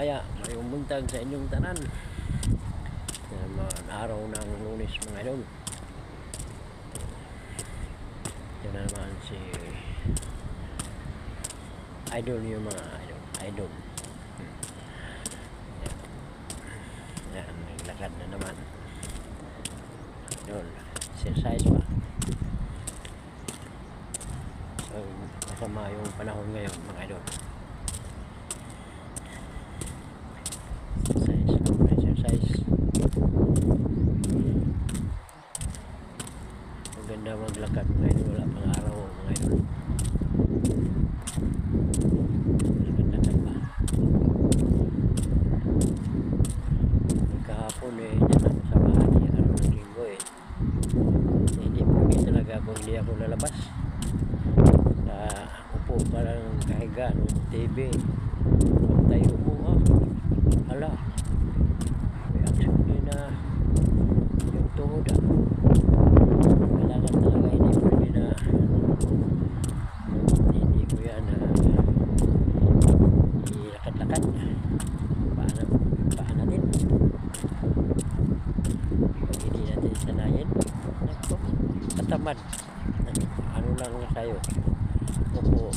Kaya mayong buntag sa inyong tanan sa mga araw ng Lunes mga idol. Ito na naman si idol yung mga idol. Yan, naglakad na naman idol, exercise pa. So masama yung panahon ngayon mga idol. Exercise. Maganda maglakad mga idol, wala pang araw mga idol. Lakad-lakad pa. Kahapon dyan ako sa bahay, araw ng linggo hindi pwede talaga kung hindi ako lalabas. Upo pa lang kahiga ng TV. Pag tayo mo hala, reaction din na yung tuhod kailangan talaga hindi pwede na hindi ko yan ilakad-lakad paan natin pag hindi natin sanayin katamad ano lang tayo upo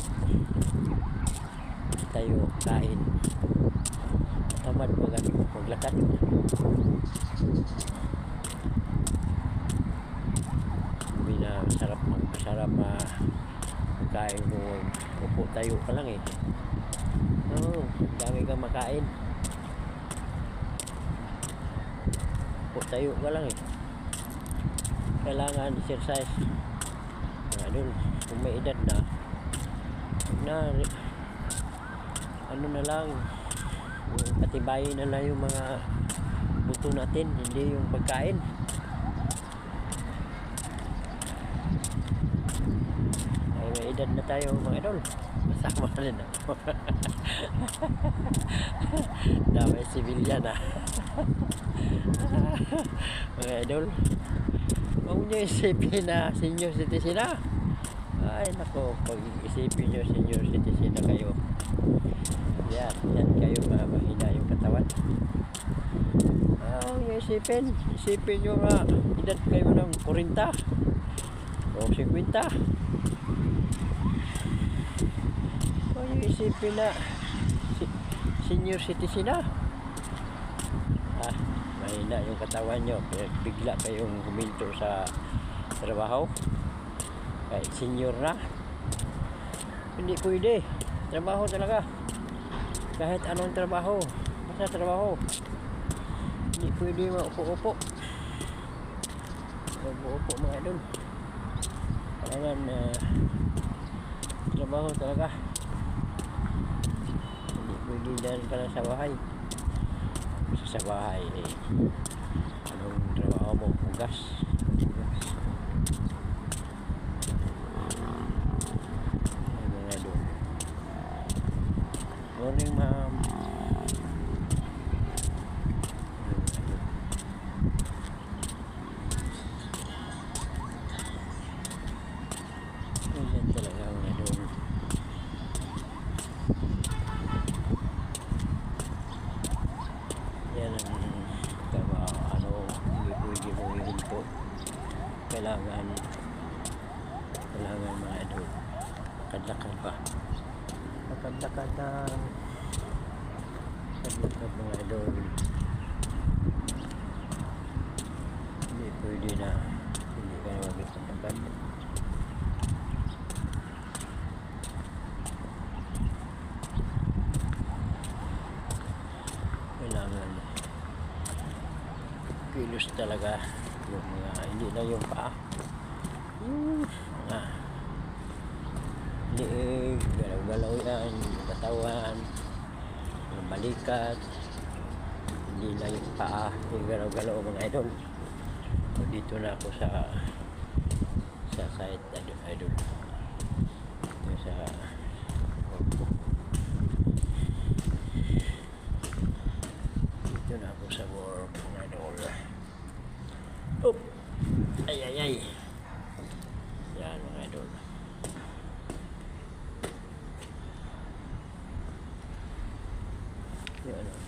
tayo kain tamad maglakad. Hindi na masarap kain kung upo tayo ka lang dami kang makain, upo tayo ka lang kailangan exercise doon. Kung may edad na ano na lang, patibayin na lang yung mga buto natin, hindi yung pagkain. Ay may edad na tayo mga idol, masama na rin damay sibilyan mga idol. Huwag nyo isipin na senior citizen ay nako, pag isipin nyo senior citizen na kayo, yan kayo mahina yung katawan. Isipin nyo nga edad kayo ng 40 o 50. Huwag nyo isipin na senior citizen mahina yung katawan nyo, bigla kayong huminto sa trabaho kahit senior na. Hindi pwede, trabaho talaga, kahit anong trabaho, basta trabaho. Hindi pwede maupo-upo mga idol. Kailangan trabaho talaga. Hindi pwede dahil ka lang sa bahay. Sa bahay anong trabaho mo? Hugas. Mga idol, morning ma'am. Yan talaga mga idol. Yan ang hindi mo hihinto. Kailangan mga idol, lakad-lakad pa, lakad-lakad mga idol. Hindi pwede na hindi ka na maglakad. Kailangan kilos talaga yung mga, hindi na yung paa, yung mga liig, galaw-galaw yan, katawan, yung balikat, hindi na yung paa, yung galaw-galaw mga idol. So, dito na ako sa site idol, sa dito na ako sa work mga idol. Oop! Ay! Yan mga idol. Yan.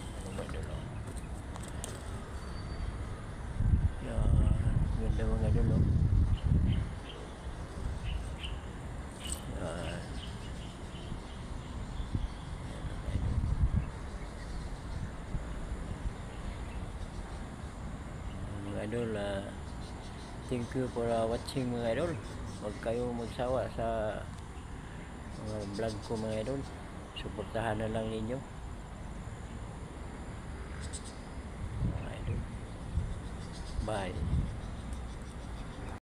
Thank you for watching mga idol. Huwag kayo magsawa sa mga vlog ko mga idol. Suportahan na lang ninyo. Mga idol. Bye.